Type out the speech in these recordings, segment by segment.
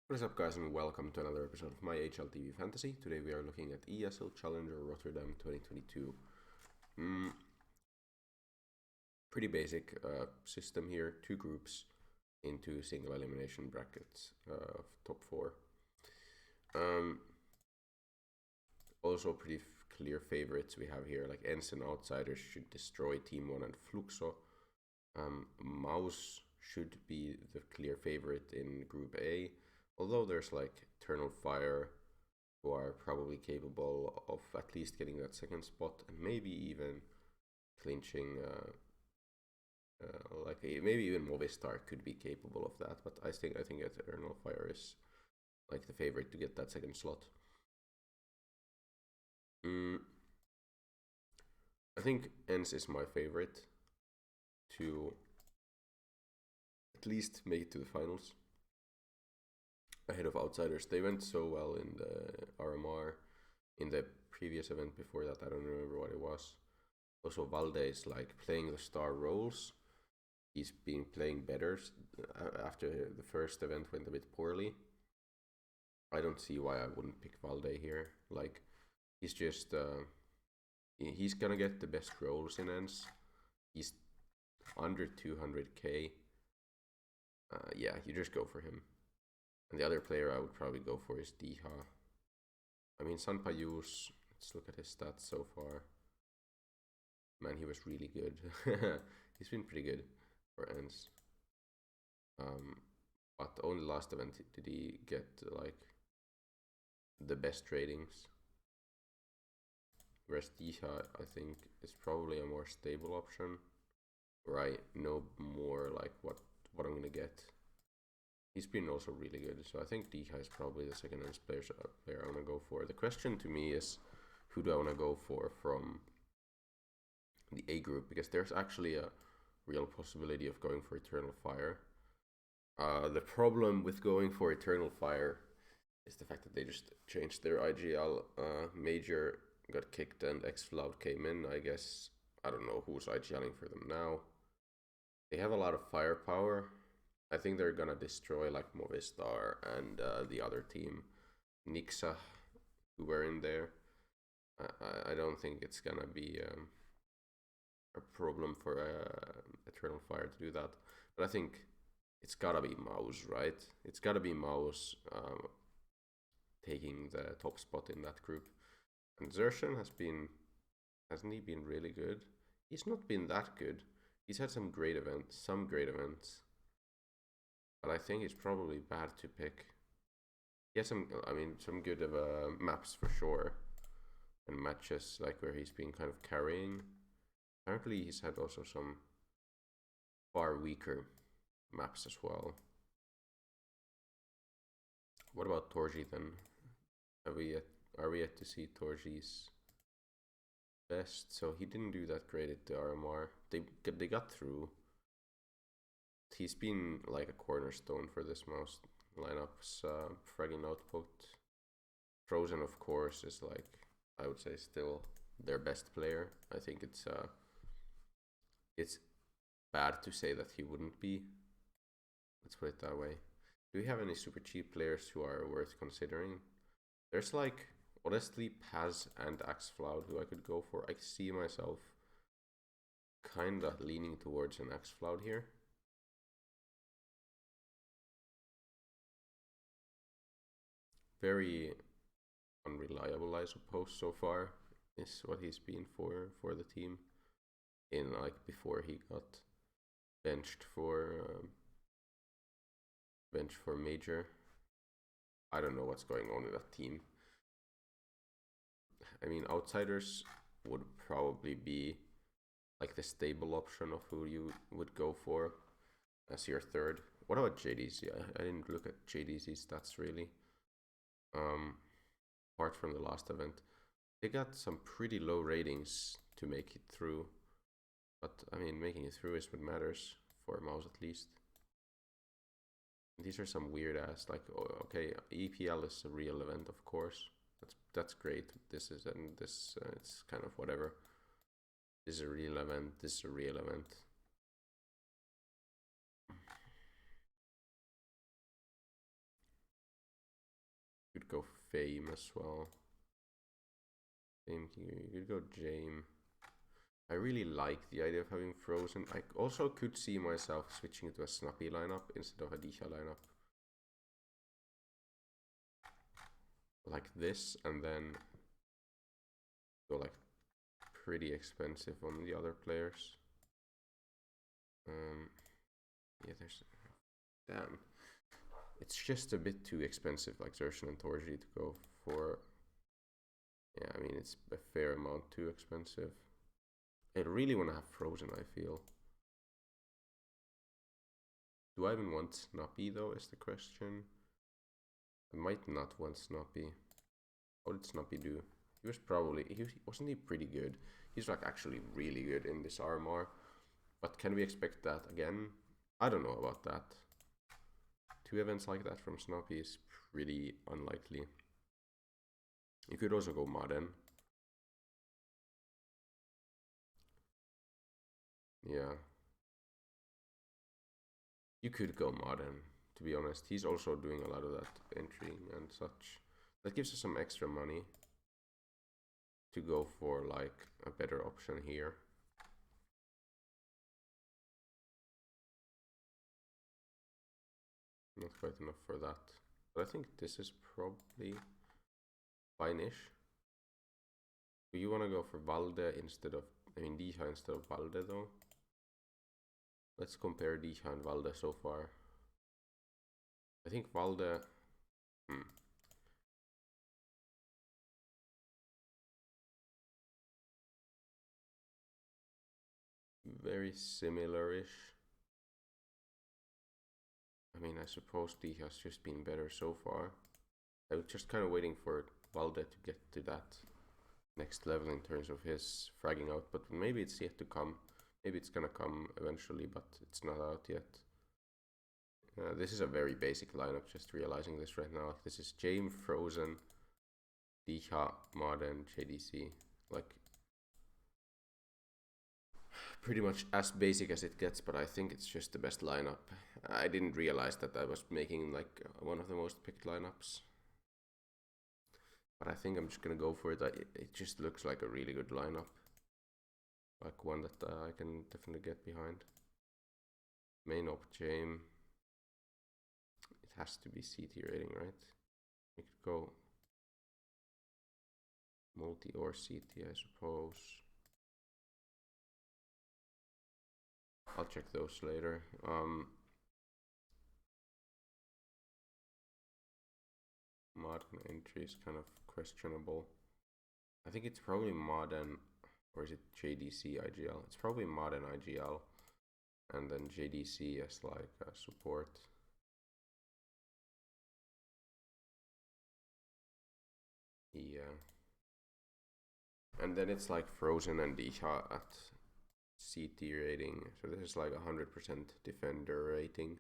What is up, guys, and welcome to another episode of my HLTV Fantasy. Today we are looking at ESL Challenger Rotterdam 2022. Pretty basic system here, two groups into single elimination brackets of top four. Also pretty clear favorites we have here, like Ens and Outsiders should destroy Team 1 and Fluxo. Mouse should be the clear favorite in Group A, although there's like Eternal Fire, who are probably capable of at least getting that second spot and maybe even clinching. Maybe even Movistar could be capable of that, but I think Eternal Fire is like the favorite to get that second slot. I think Ens is my favorite to at least make it to the finals ahead of Outsiders. They went so well in the RMR. In the previous event before that, I don't remember what it was. Also, Valde is like playing the star roles. He's been playing better after the first event went a bit poorly. I don't see why I wouldn't pick Valde here. Like, he's just he's gonna get the best roles in ends. He's under 200k. Yeah, you just go for him. And the other player I would probably go for is Diha. I mean, Sanpayus, let's look at his stats so far. Man, he was really good. He's been pretty good for ends. But only last event did he get like the best ratings. Whereas Diha, I think, is probably a more stable option, where I know more like what I'm gonna get. He's been also really good, so I think Diha is probably the second best player I want to go for. The question to me is, who do I want to go for from the A group? Because there's actually a real possibility of going for Eternal Fire. The problem with going for Eternal Fire is the fact that they just changed their IGL. Major got kicked and xFloud came in. I guess, I don't know who's IGLing for them now. They have a lot of firepower. I think they're gonna destroy like Movistar and the other team, Nixa, who were in there. I don't think it's gonna be a problem for Eternal Fire to do that. But I think it's gotta be Mouse, right? It's gotta be Mouse taking the top spot in that group. And Zershan hasn't he been really good? He's not been that good. He's had some great events. But I think it's probably bad to pick. He has some good maps for sure, and matches like where he's been kind of carrying. Apparently, he's had also some far weaker maps as well. What about Torji then? Are we yet to see Torji's best? So he didn't do that great at the RMR. They got through. He's been like a cornerstone for this most lineups. Fragging Output. Frozen, of course, is like, I would say, still their best player. I think it's bad to say that he wouldn't be. Let's put it that way. Do we have any super cheap players who are worth considering? There's like, honestly, Paz and xFloud who I could go for. I see myself kinda leaning towards an xFloud here. Very unreliable, I suppose, so far is what he's been for the team. In like before he got benched for Major. I don't know what's going on in that team. I mean, Outsiders would probably be like the stable option of who you would go for as your third. What about JDC? I didn't look at JDC stats really. Apart from the last event, they got some pretty low ratings to make it through. But I mean, making it through is what matters for Mouse at least. These are some weird ass, like, okay, EPL is a real event, of course. That's great. This is it's kind of whatever. This is a real event. This is a real event. could go Fame as well. Fame, you could go Jame. I really like the idea of having Frozen. I also could see myself switching to a Snappy lineup instead of a Disha lineup. Like this, and then go like pretty expensive on the other players. Yeah, there's... Damn. It's just a bit too expensive, like Zershan and Torji, to go for... Yeah, I mean, it's a fair amount too expensive. I really want to have Frozen, I feel. Do I even want Snappy, though, is the question. I might not want Snappy. How did Snappy do? He was probably... wasn't he pretty good? He's like actually really good in this RMR. But can we expect that again? I don't know about that. 2 events like that from Snappy is pretty unlikely. You could also go Madden. Yeah. You could go Madden, to be honest. He's also doing a lot of that entering and such. That gives us some extra money to go for like a better option here. Not quite enough for that. But I think this is probably fine-ish. Do you want to go for Valde instead of... I mean, Disha instead of Valde, though? Let's compare Disha and Valde so far. I think Valde... Very similar-ish. I mean, I suppose Disha has just been better so far. I was just kind of waiting for Valde to get to that next level in terms of his fragging out, but maybe it's yet to come. Maybe it's gonna come eventually, but it's not out yet. This is a very basic lineup, just realizing this right now. This is Jame, Frozen, Disha, Marden, JDC. Like, pretty much as basic as it gets, but I think it's just the best lineup. I didn't realize that I was making like one of the most picked lineups. But I think I'm just gonna go for it. It just looks like a really good lineup. Like one that I can definitely get behind. Main op Jame. It has to be CT rating, right? We could go multi or CT, I suppose. I'll check those later. Modern entry is kind of questionable. I think it's probably Modern, or is it JDC IGL? It's probably Modern IGL, and then JDC as like a support. Yeah. And then it's like Frozen and Disha at CT rating. So this is like 100% defender rating.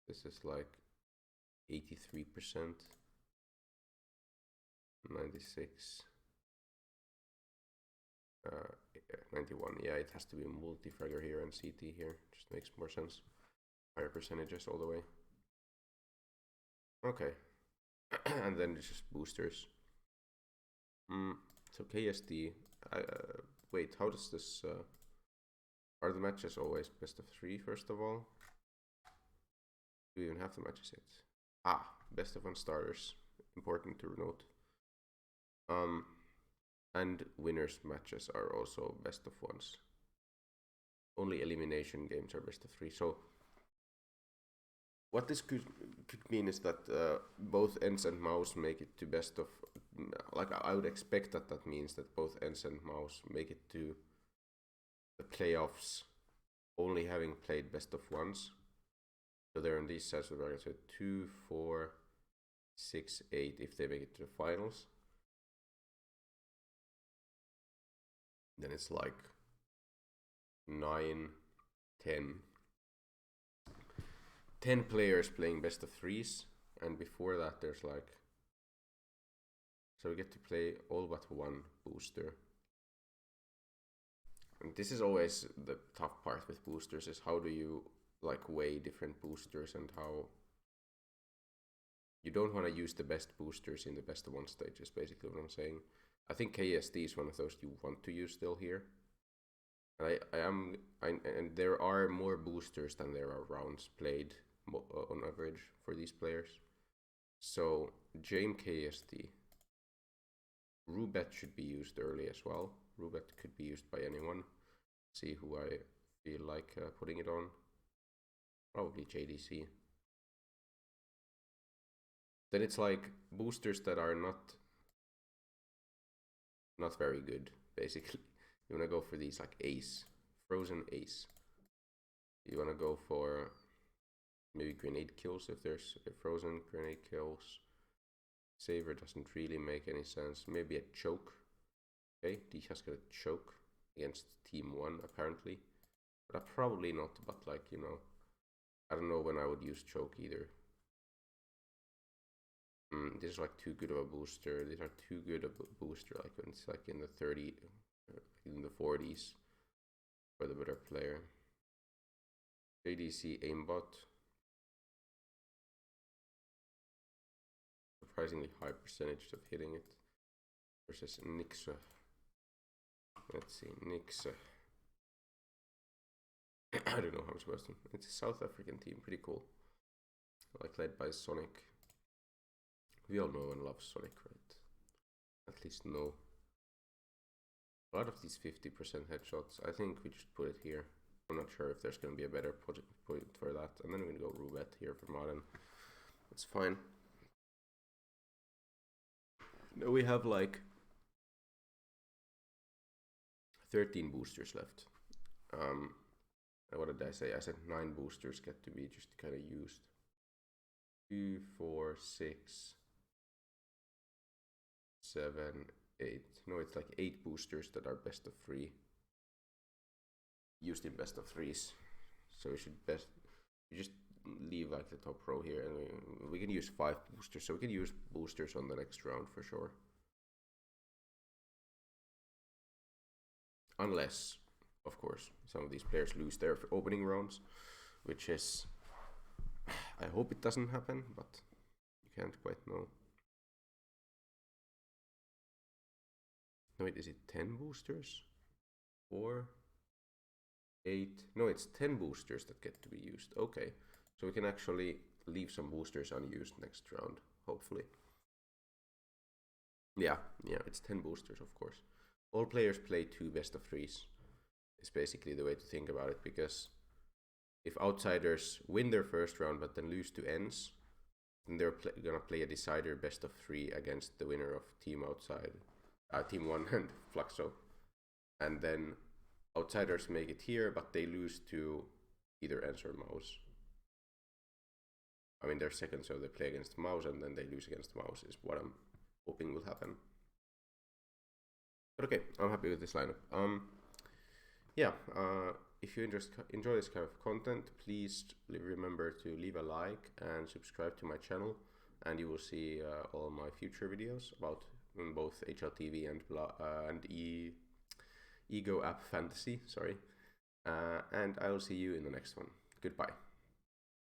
This is like 83%. 96. 91. Yeah, it has to be multi-fragger here and CT here. Just makes more sense. Higher percentages all the way. Okay. And then it's just boosters. So KSD. Wait, how does this... are the matches always best of 3 first of all? Do we even have the matches yet? Ah, best of 1 starters. Important to note. And winners matches are also best of 1s. Only elimination games are best of 3. So what this could mean is that both Ens and Mouse make it to best of... Like, I would expect that means that both Ens and Mouse make it to the playoffs only having played best of 1s. So they're in these sets of brackets, so 2, 4, 6, 8 if they make it to the finals. Then it's like 9, 10. 10 players playing best of 3s, and before that there's like... So we get to play all but 1 booster. And this is always the tough part with boosters, is how do you like weigh different boosters and how you don't want to use the best boosters in the best of one stage, is basically what I'm saying. I think KSD is one of those you want to use still here. And and there are more boosters than there are rounds played on average for these players. So Jame KSD. Rubet should be used early as well. Rubet could be used by anyone. See who I feel like putting it on. Probably JDC. Then it's like boosters that are not very good, basically. You want to go for these like Ace, Frozen Ace. You want to go for maybe grenade kills if there's a Frozen grenade kills. Saver doesn't really make any sense. Maybe a choke. Okay, D has got a choke against team 1 apparently. But probably not, but like, you know, I don't know when I would use choke either. This is like too good of a booster. These are too good of a booster, like when it's like in the 30, in the 40s for the better player. JDC aimbot. Surprisingly high percentage of hitting it. Versus Nixa. Let's see, Nixa. I don't know how I'm supposed to. It's a South African team, pretty cool. Like led by Sonic. We all know and love Sonic, right? At least know. A lot of these 50% headshots, I think we just put it here. I'm not sure if there's going to be a better point for that. And then we're going to go Roulette here for Modern. That's fine. Now we have like 13 boosters left. What did I say? I said 9 boosters get to be just kind of used. 2, 4, 6, 7, 8. No, it's like 8 boosters that are best of 3. Used in best of 3s. So we should just leave like the top row here, and we can use 5 boosters. So we can use boosters on the next round for sure. Unless, of course, some of these players lose their opening rounds, which is, I hope it doesn't happen, but you can't quite know. No, wait, is it 10 boosters? 4, 8, no, it's 10 boosters that get to be used. Okay, so we can actually leave some boosters unused next round, hopefully. Yeah, it's 10 boosters, of course. All players play 2 best of 3s. Is basically the way to think about it, because if outsiders win their first round but then lose to ends, then they're gonna play a decider best of 3 against the winner of team outside, team 1 and Fluxo. And then outsiders make it here, but they lose to either ends or Mouse. I mean, they're second, so they play against Mouse and then they lose against Mouse, is what I'm hoping will happen. But okay, I'm happy with this lineup. If you enjoy this kind of content, please remember to leave a like and subscribe to my channel, and you will see all my future videos about both HLTV and Ego App Fantasy. Sorry, and I will see you in the next one. Goodbye.